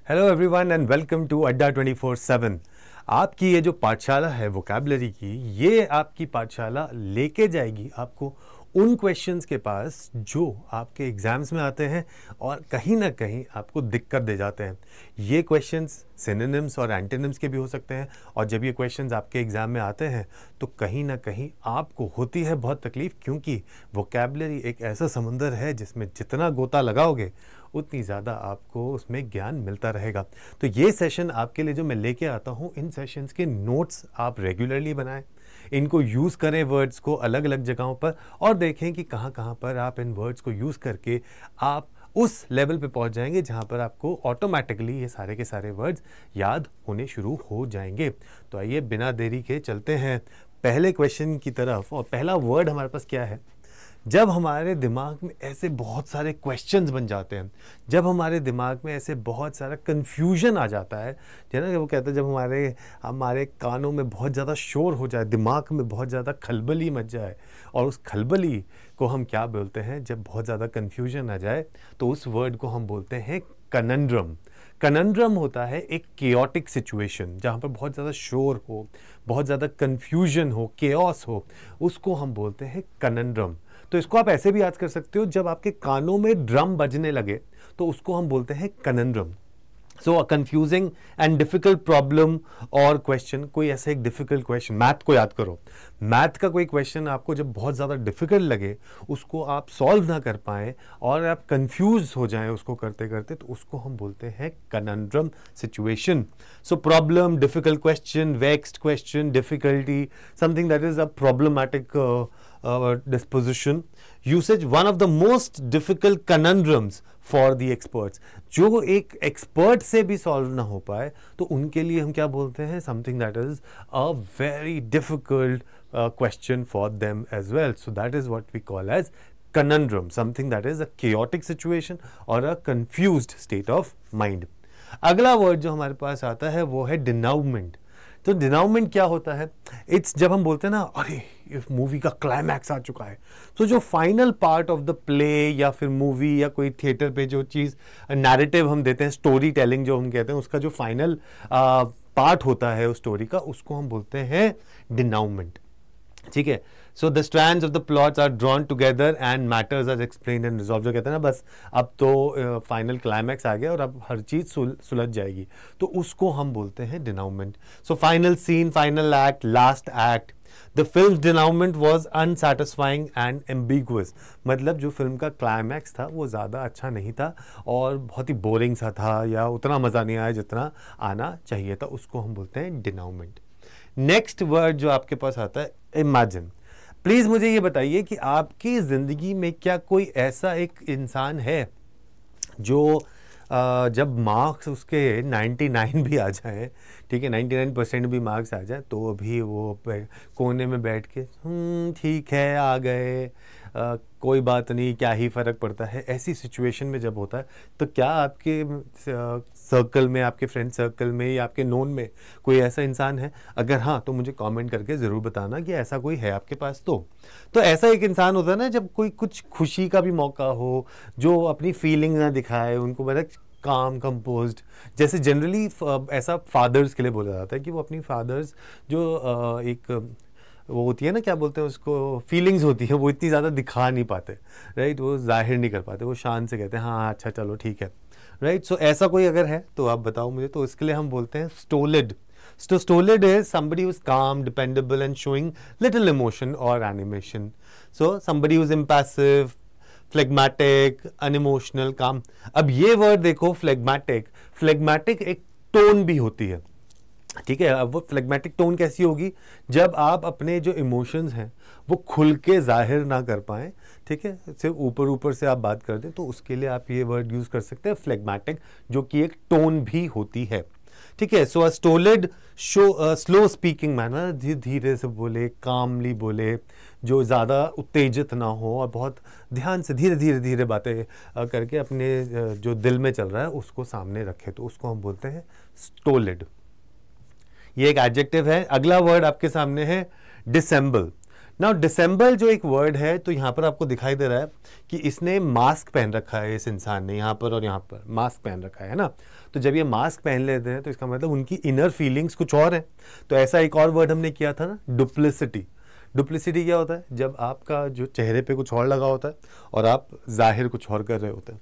Hello everyone and welcome to Adda 24/7। आपकी ये जो पाठशाला है वोकैबुलरी की, ये आपकी पाठशाला लेके जाएगी आपको उन क्वेश्चंस के पास जो आपके एग्जाम्स में आते हैं और कहीं ना कहीं आपको दिक्कत दे जाते हैं। ये क्वेश्चंस सिनोनिम्स और एंटोनिम्स के भी हो सकते हैं, और जब ये क्वेश्चंस आपके एग्जाम में आते हैं तो कहीं ना कहीं आपको होती है बहुत तकलीफ, क्योंकि वोकैबुलरी एक ऐसा समुंदर है जिसमें जितना गोता लगाओगे उतनी ज़्यादा आपको उसमें ज्ञान मिलता रहेगा। तो ये सेशन आपके लिए जो मैं लेके आता हूँ, इन सेशंस के नोट्स आप रेगुलरली बनाएं, इनको यूज़ करें वर्ड्स को अलग अलग जगहों पर, और देखें कि कहाँ कहाँ पर आप इन वर्ड्स को यूज़ करके आप उस लेवल पे पहुंच जाएंगे जहाँ पर आपको ऑटोमेटिकली ये सारे के सारे वर्ड्स याद होने शुरू हो जाएंगे। तो आइए बिना देरी के चलते हैं पहले क्वेश्चन की तरफ। और पहला वर्ड हमारे पास क्या है? जब हमारे दिमाग में ऐसे बहुत सारे क्वेश्चंस बन जाते हैं, जब हमारे दिमाग में ऐसे बहुत सारा कन्फ्यूजन आ जाता है, जैसे वो कहते हैं जब हमारे कानों में बहुत ज़्यादा शोर हो जाए, दिमाग में बहुत ज़्यादा खलबली मच जाए, और उस खलबली को हम क्या बोलते हैं? जब बहुत ज़्यादा कन्फ्यूजन आ जाए तो उस वर्ड को हम बोलते हैं कनंड्रम। कनंड्रम होता है एक केओटिक सिचुएशन जहाँ पर बहुत ज़्यादा शोर हो, बहुत ज़्यादा कन्फ्यूजन हो, केओस हो, उसको हम बोलते हैं कनंड्रम। तो इसको आप ऐसे भी याद कर सकते हो, जब आपके कानों में ड्रम बजने लगे तो उसको हम बोलते हैं conundrum. So a confusing and difficult problem और क्वेश्चन, कोई ऐसा एक डिफिकल्ट क्वेश्चन, मैथ को याद करो, मैथ का कोई क्वेश्चन आपको जब बहुत ज़्यादा डिफिकल्ट लगे, उसको आप सॉल्व ना कर पाएँ और आप कंफ्यूज हो जाएं उसको करते करते, तो उसको हम बोलते हैं conundrum situation. So problem, difficult question, vexed question, difficulty, something that is a problematic disposition, usage, one of the most difficult conundrums for the experts। जो एक एक्सपर्ट से भी सॉल्व ना हो पाए तो उनके लिए हम क्या बोलते हैं? something that is a very difficult question for them as well, so that is what we call as conundrum, something that is a chaotic situation or a confused state of mind। अगला word जो हमारे पास आता है वो है डिनाउमेंट। तो डिनाउमेंट क्या होता है? इट्स जब हम बोलते हैं ना, अरे इस मूवी का क्लाइमैक्स आ चुका है, तो जो final part of the play या फिर मूवी या कोई थिएटर पे जो चीज़ नैरेटिव हम देते हैं, स्टोरी टेलिंग जो हम कहते हैं, उसका जो फाइनल पार्ट होता है उस स्टोरी का, उसको हम बोलते हैं डिनाउमेंट। ठीक है। So the strands of the plots are drawn together and matters are explained and resolve. जो कहते हैं ना, बस अब तो फाइनल क्लाइमैक्स आ गया और अब हर चीज़ सुलझ जाएगी, तो उसको हम बोलते हैं denouement. So final scene, final act, last act. The film denouement was unsatisfying and ambiguous. मतलब जो फिल्म का क्लाइमैक्स था वो ज़्यादा अच्छा नहीं था और बहुत ही बोरिंग सा था, या उतना मज़ा नहीं आया जितना आना चाहिए था, उसको हम बोलते हैं डिनाउमेंट। नेक्स्ट वर्ड जो आपके पास आता है, इमेजिन। प्लीज़ मुझे ये बताइए कि आपकी ज़िंदगी में क्या कोई ऐसा एक इंसान है जो जब मार्क्स उसके 99 भी आ जाए, ठीक है, 99% भी मार्क्स आ जाए, तो अभी वो कोने में बैठ के ठीक है आ गए, कोई बात नहीं, क्या ही फ़र्क पड़ता है, ऐसी सिचुएशन में जब होता है, तो क्या आपके सर्कल में, आपके फ्रेंड सर्कल में या आपके नोन में कोई ऐसा इंसान है? अगर हाँ, तो मुझे कमेंट करके ज़रूर बताना कि ऐसा कोई है आपके पास। तो ऐसा एक इंसान होता है ना, जब कोई कुछ खुशी का भी मौका हो, जो अपनी फीलिंग ना दिखाए, उनको मतलब काम कंपोज्ड, जैसे जनरली ऐसा फादर्स के लिए बोला जाता है कि वो अपनी फादर्स जो एक वो होती है ना, क्या बोलते हैं उसको, फीलिंग्स होती है, वो इतनी ज़्यादा दिखा नहीं पाते, राइट, वो जाहिर नहीं कर पाते, वो शान से कहते हैं हाँ अच्छा चलो ठीक है, राइट। सो ऐसा कोई अगर है तो आप बताओ मुझे। तो इसके लिए हम बोलते हैं स्टोलिड। So stolid is somebody who's calm, dependable and showing little emotion or animation. So somebody who's impassive, phlegmatic, unemotional, calm। अब ये वर्ड देखो, phlegmatic, phlegmatic एक टोन भी होती है, ठीक है। अब वो फ्लेगमेटिक टोन कैसी होगी? जब आप अपने जो इमोशंस हैं वो खुल के जाहिर ना कर पाएँ, ठीक है, सिर्फ ऊपर ऊपर से आप बात कर दें, तो उसके लिए आप ये वर्ड यूज़ कर सकते हैं फ्लेगमेटिक, जो कि एक टोन भी होती है, ठीक है। सो अ स्टोलिड शो स्लो स्पीकिंग मैनर, धीरे से बोले, कामली बोले, जो ज़्यादा उत्तेजित ना हो और बहुत ध्यान से धीरे बातें करके अपने जो दिल में चल रहा है उसको सामने रखे, तो उसको हम बोलते हैं स्टोलिड। ये एक एडजेक्टिव है। अगला वर्ड आपके सामने है डिसेंबल। नाउ डिसेंबल जो एक वर्ड है, तो यहाँ पर आपको दिखाई दे रहा है कि इसने मास्क पहन रखा है, इस इंसान ने यहाँ पर और यहाँ पर मास्क पहन रखा है ना। तो जब ये मास्क पहन लेते हैं तो इसका मतलब उनकी इनर फीलिंग्स कुछ और है। तो ऐसा एक और वर्ड हमने किया था ना, डुप्लिसिटी। डुप्लिसिटी क्या होता है? जब आपका जो चेहरे पे कुछ और लगा होता है और आप जाहिर कुछ और कर रहे होते हैं।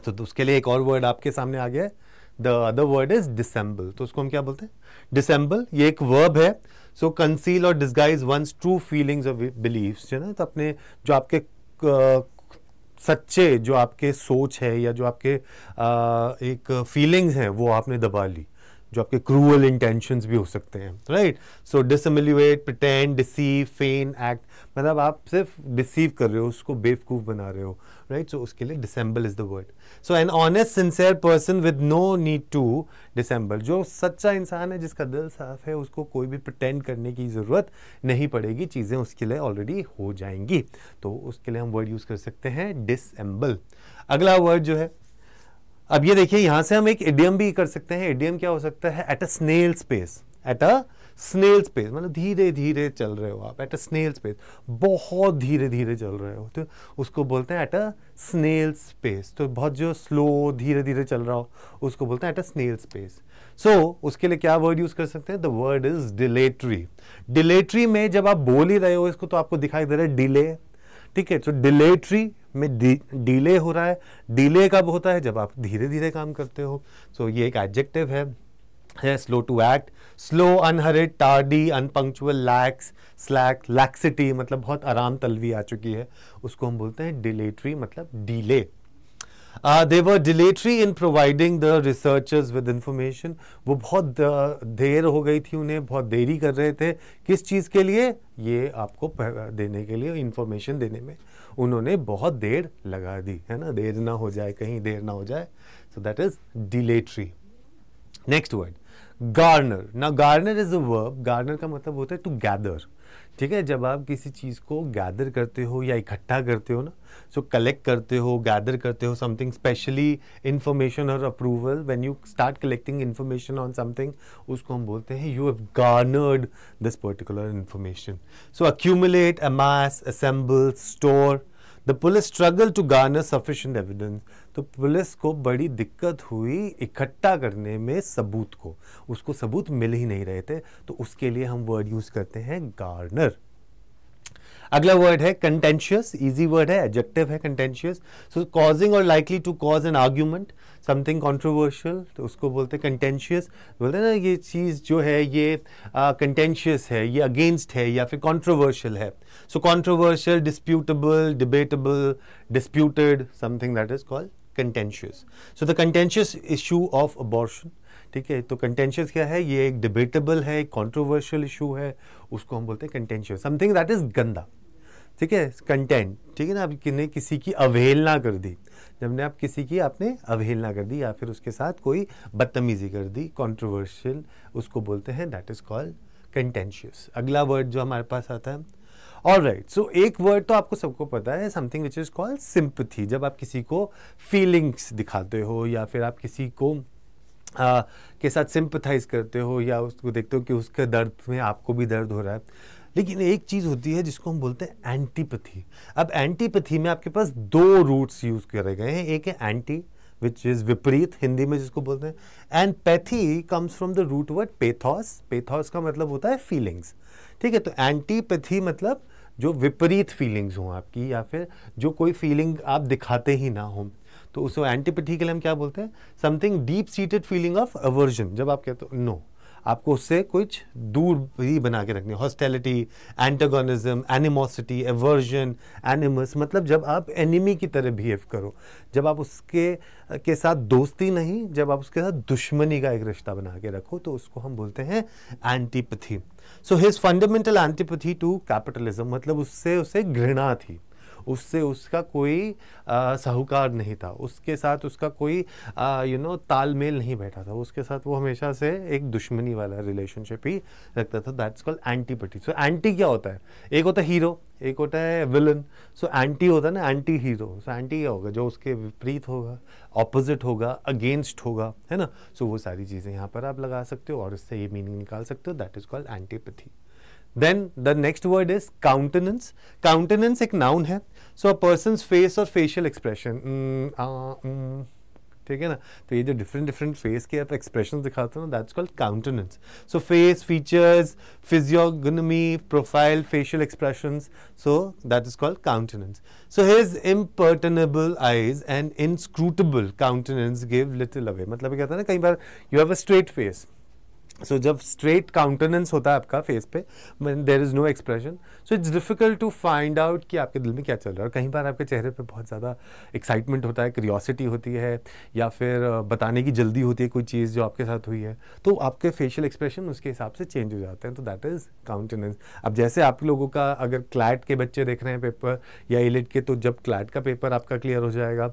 तो उसके लिए एक और वर्ड आपके सामने आ गया है, the other word is disassemble. तो उसको हम क्या बोलते हैं? डिसेंबल। ये एक वर्ब है। सो कंसील और डिस्गाइज वंस ट्रू फीलिंग्स और बिलीव्स, है ना। तो अपने जो आपके सच्चे जो आपके सोच है या जो आपके एक फीलिंग्स हैं वो आपने दबा ली, जो आपके क्रूअल इंटेंशंस भी हो सकते हैं, राइट। सो डिसमिल्युएट, प्रिटेंड, डिसीव, फेन, एक्ट, मतलब आप सिर्फ डिसीव कर रहे हो, उसको बेवकूफ़ बना रहे हो, राइट। सो उसके लिए dissemble is the word. So an honest sincere person with no need to dissemble, जो सच्चा इंसान है, जिसका दिल साफ है, उसको कोई भी प्रिटेंड करने की ज़रूरत नहीं पड़ेगी, चीज़ें उसके लिए ऑलरेडी हो जाएंगी। तो उसके लिए हम वर्ड यूज़ कर सकते हैं डिसेंबल। अगला वर्ड जो है, अब ये देखिए, यहां से हम एक इडियम भी कर सकते हैं। इडियम क्या हो सकता है? At a snail space. At a snail space मतलब धीरे धीरे चल रहे हो आप, एट अ स्नेल स्पेस, बहुत धीरे धीरे चल रहे हो, तो उसको बोलते हैं एट अ स्नेल स्पेस। तो बहुत जो स्लो धीरे धीरे चल रहा हो उसको बोलते हैं at a snail pace. So उसके लिए क्या वर्ड यूज कर सकते हैं? The word is dilatory. Dilatory में जब आप बोल ही रहे हो इसको तो आपको दिखाई दे रहा है डिले, ठीक है। तो डिलेटरी में डिले हो रहा है। डिले कब होता है? जब आप धीरे धीरे काम करते हो। सो ये एक एडजेक्टिव है slow to act, slow, unhurried, tardy, unpunctual, lax, slack, laxity मतलब बहुत आराम तलवी आ चुकी है, उसको हम बोलते हैं डिलेटरी, मतलब delay. They were dilatory in providing the researchers with information. वो बहुत देर हो गई थी उन्हें, बहुत देरी कर रहे थे। किस चीज़ के लिए? ये आपको देने के लिए, इंफॉर्मेशन देने में उन्होंने बहुत देर लगा दी, है ना। देर ना हो जाए, कहीं देर ना हो जाए। So that is dilatory. Next word garner. ना garner is a verb. Garner का मतलब होता है टू गैदर, ठीक है। जब आप किसी चीज़ को गैदर करते हो या इकट्ठा करते हो ना, सो कलेक्ट करते हो, गैदर करते हो समथिंग, स्पेशली इंफॉर्मेशन और approval, when you start collecting information on something, उसको हम बोलते हैं you have garnered this particular information. So accumulate, amass, assemble, store. The police struggle to garner sufficient evidence. तो पुलिस को बड़ी दिक्कत हुई इकट्ठा करने में सबूत को, उसको सबूत मिल ही नहीं रहे थे, तो उसके लिए हम वर्ड यूज करते हैं गार्नर। अगला वर्ड है कंटेंशियस। इजी वर्ड है, एडजेक्टिव है कंटेंशियस। सो कॉजिंग और likely to cause an argument, something controversial, तो उसको बोलते हैं कंटेंशियस। बोलते हैं ना ये चीज़ जो है ये कंटेंशियस है, ये अगेंस्ट है या फिर कंट्रोवर्शियल है। So controversial, disputable, debatable, disputed, something that is called contentious. So the contentious issue of abortion, ठीक है। तो कंटेंशियस क्या है? ये एक डिबेटेबल है, एक कंट्रोवर्शियल इशू है, उसको हम बोलते हैं कंटेंशियस। समथिंग दैट इज गंदा, ठीक है। कंटेंट, ठीक है ना। आप किसी की अवहेलना कर दी, जब ने आप किसी की आपने अवहेलना कर दी या फिर उसके साथ कोई बदतमीजी कर दी, कंट्रोवर्शियल, उसको बोलते हैं दैट इज कॉल्ड कंटेंशियस। अगला वर्ड जो हमारे पास आता है, ऑलराइट। सो एक वर्ड तो आपको सबको पता है, something which is called sympathy. जब आप किसी को फीलिंग्स दिखाते हो या फिर आप किसी को के साथ सिंपथाइज करते हो या उसको देखते हो कि उसके दर्द में आपको भी दर्द हो रहा है। लेकिन एक चीज़ होती है जिसको हम बोलते हैं एंटीपैथी। अब एंटीपैथी में आपके पास दो रूट्स यूज करे गए हैं। एक है एंटी, विच इज विपरीत हिंदी में जिसको बोलते हैं, and pathy comes from the root word pathos. Pathos का मतलब होता है फीलिंग्स, ठीक है। तो एंटीपैथी मतलब जो विपरीत फीलिंग्स हों आपकी, या फिर जो कोई फीलिंग आप दिखाते ही ना हो, तो उसको एंटीपैथी के लिए हम क्या बोलते हैं? Something deep seated feeling of aversion. जब आप कहते हो नो, आपको उससे कुछ दूर ही बना के रखनी है। हॉस्टिलिटी, एंटागोनिज्म, एनिमोसिटी, एवर्जन, एनिमस, मतलब जब आप एनिमी की तरह बिहेव करो, जब आप उसके के साथ दोस्ती नहीं, जब आप उसके साथ दुश्मनी का एक रिश्ता बना के रखो, तो उसको हम बोलते हैं antipathy. So his fundamental antipathy to capitalism, मतलब उससे उसे घृणा थी, उससे उसका कोई साहूकार नहीं था, उसके साथ उसका कोई तालमेल नहीं बैठा था, उसके साथ वो हमेशा से एक दुश्मनी वाला रिलेशनशिप ही रखता था। That's called antipathy. So anti क्या होता है? एक होता है हीरो, एक होता है विलन। सो एंटी होता है ना, एंटी हीरो। सो एंटी क्या होगा? जो उसके विपरीत होगा, ऑपोजिट होगा, अगेंस्ट होगा, है ना। सो वो सारी चीज़ें यहाँ पर आप लगा सकते हो और इससे ये मीनिंग निकाल सकते हो, that is called antipathy. Then the next word is countenance. Countenance एक नाउन है. सो अ पर्सन्स फेस और फेशियल एक्सप्रेशन, ठीक है ना. तो ये जो डिफरेंट डिफरेंट फेस के आप एक्सप्रेशन दिखाते हो, that's called countenance. So face, features, physiognomy, profile, facial expressions, so that is called countenance. So his impenetrable eyes and inscrutable countenance give little away. मतलब कहता है ना, कई बार you have a straight face. So जब straight countenance होता है आपका फेस पे, there is no expression, so it's difficult to find out कि आपके दिल में क्या चल रहा है. और कई बार आपके चेहरे पे बहुत ज़्यादा एक्साइटमेंट होता है, क्यूरियोसिटी होती है, या फिर बताने की जल्दी होती है कोई चीज़ जो आपके साथ हुई है, तो आपके फेशियल एक्सप्रेशन उसके हिसाब से चेंज हो जाते हैं. तो दैट इज़ काउंटेनेंस. अब जैसे आप लोगों का अगर क्लैट के बच्चे देख रहे हैं पेपर या एलिट के, तो जब क्लैट का पेपर आपका क्लियर हो जाएगा,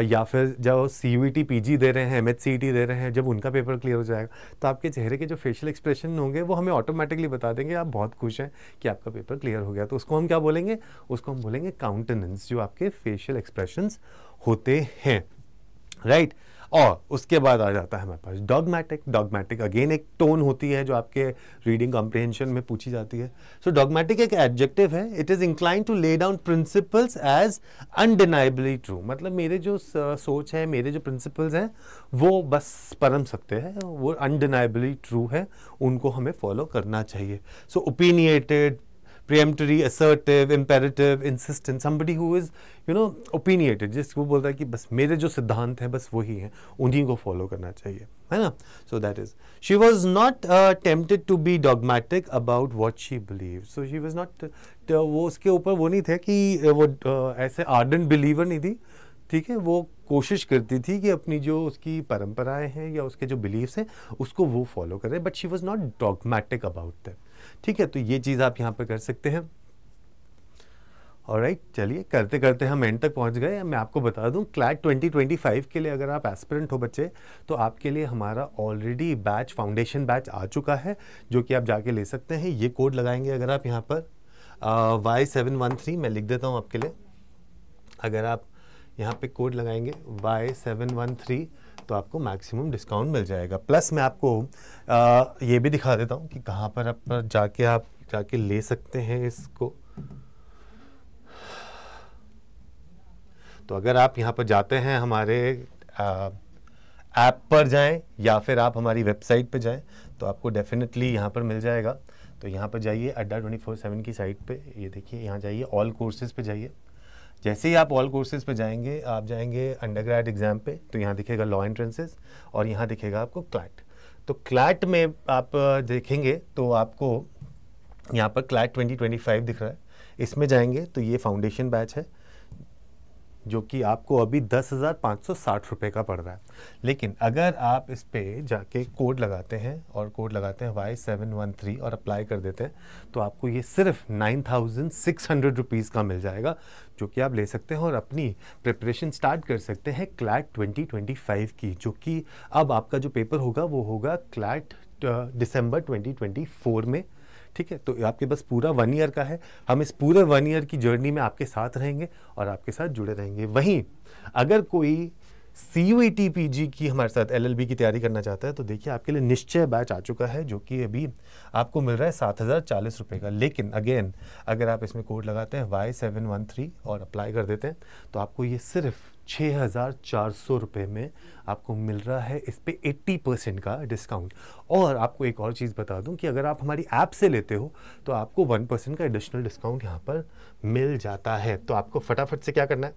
या फिर जब CUET PG दे रहे हैं, MHCET दे रहे हैं, जब उनका पेपर क्लियर हो जाएगा, तो आपके चेहरे के जो फेशियल एक्सप्रेशन होंगे वो हमें ऑटोमेटिकली बता देंगे आप बहुत खुश हैं कि आपका पेपर क्लियर हो गया. तो उसको हम क्या बोलेंगे? उसको हम बोलेंगे काउंटेनेंस, जो आपके फेशियल एक्सप्रेशंस होते हैं, राइट. और उसके बाद आ जाता है हमारे पास डॉगमैटिक. डॉगमैटिक अगेन एक टोन होती है जो आपके रीडिंग कॉम्प्रिहेंशन में पूछी जाती है. सो डॉगमैटिक एक एडजेक्टिव है. It is incline to lay down principles as undeniably true. मतलब मेरे जो सोच है, मेरे जो प्रिंसिपल्स हैं, वो बस परम सत्य है, वो अनडिनाइबली ट्रू है, उनको हमें फॉलो करना चाहिए. सो opinionated, preemptory, assertive, imperative, insistent, somebody who is, you know, opinionated, जिसको बोलता है कि बस मेरे जो सिद्धांत हैं बस वही हैं, उन्हीं को फॉलो करना चाहिए, है ना. So that is. She was not tempted to be dogmatic about what she believed. So she was not, वो उसके ऊपर वो नहीं थे कि वो ऐसे ardent believer नहीं थी, ठीक है. वो कोशिश करती थी कि अपनी जो उसकी परंपराएं हैं या उसके जो बिलीव्स हैं उसको वो फॉलो करे, but she was not dogmatic about that. ठीक है, तो ये चीज़ आप यहाँ पे कर सकते हैं. ऑलराइट, चलिए करते करते हम एंड तक पहुँच गए. मैं आपको बता दूं, क्लैट 2025 के लिए अगर आप एस्पिरेंट हो बच्चे, तो आपके लिए हमारा ऑलरेडी बैच, फाउंडेशन बैच आ चुका है, जो कि आप जाके ले सकते हैं. ये कोड लगाएंगे अगर आप यहाँ पर Y713, मैं लिख देता हूँ आपके लिए. अगर आप यहाँ पे कोड लगाएंगे Y713, तो आपको मैक्सिमम डिस्काउंट मिल जाएगा. प्लस मैं आपको ये भी दिखा देता हूँ कि कहाँ पर आप जाके ले सकते हैं इसको. तो अगर आप यहाँ पर जाते हैं, हमारे ऐप पर जाएं या फिर आप हमारी वेबसाइट पे जाएं, तो आपको डेफिनेटली यहाँ पर मिल जाएगा. तो यहाँ पर जाइए अड्डा 24/7 की साइट पे, ये देखिए यहाँ जाइए, ऑल कोर्सेज़ पे जाइए. जैसे ही आप ऑल कोर्सेज पे जाएंगे, आप जाएंगे अंडरग्रेड एग्जाम पे, तो यहाँ दिखेगा लॉ एंट्रेंसेस और यहाँ दिखेगा आपको क्लैट. तो क्लैट में आप देखेंगे तो आपको यहाँ पर क्लैट 2025 दिख रहा है. इसमें जाएंगे तो ये फाउंडेशन बैच है, जो कि आपको अभी 10,560 रुपये का पड़ रहा है. लेकिन अगर आप इस पे जाके कोड लगाते हैं और कोड लगाते हैं Y713 और अप्लाई कर देते हैं, तो आपको ये सिर्फ 9,600 रुपीज़ का मिल जाएगा, जो कि आप ले सकते हैं और अपनी प्रिपरेशन स्टार्ट कर सकते हैं क्लैट 2025 की, जो कि अब आपका जो पेपर होगा वो होगा क्लैट दिसंबर 2024 में. ठीक है, तो आपके बस पूरा 1 ईयर का है. हम इस पूरे 1 ईयर की जर्नी में आपके साथ रहेंगे और आपके साथ जुड़े रहेंगे. वहीं अगर कोई CUET PG की हमारे साथ LLB की तैयारी करना चाहता है, तो देखिए आपके लिए निश्चय बैच आ चुका है, जो कि अभी आपको मिल रहा है 7,040 रुपये का. लेकिन अगेन अगर आप इसमें कोड लगाते हैं Y713 और अप्लाई कर देते हैं, तो आपको ये सिर्फ 6,400 रुपये में आपको मिल रहा है. इस पे 80% का डिस्काउंट. और आपको एक और चीज़ बता दूं कि अगर आप हमारी ऐप से लेते हो, तो आपको 1% का एडिशनल डिस्काउंट यहाँ पर मिल जाता है. तो आपको फटाफट से क्या करना है,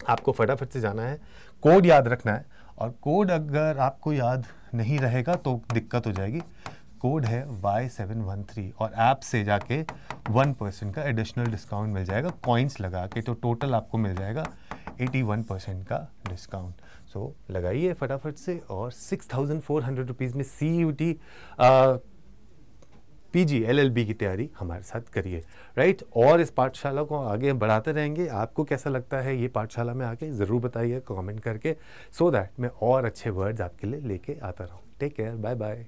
आपको फटाफट से जाना है, कोड याद रखना है. और कोड अगर आपको याद नहीं रहेगा तो दिक्कत हो जाएगी. कोड है Y713 और ऐप से जाके 1% का एडिशनल डिस्काउंट मिल जाएगा कॉइन्स लगा के. तो टोटल आपको मिल जाएगा 81% का डिस्काउंट. सो लगाइए फटाफट से और 6,400 रुपीज़ में CUET PG LLB की तैयारी हमारे साथ करिए, राइट. और इस पाठशाला को आगे बढ़ाते रहेंगे. आपको कैसा लगता है ये पाठशाला में आके ज़रूर बताइए कमेंट करके, सो दैट मैं और अच्छे वर्ड्स आपके लिए लेके आता रहूँ. Take care, bye bye.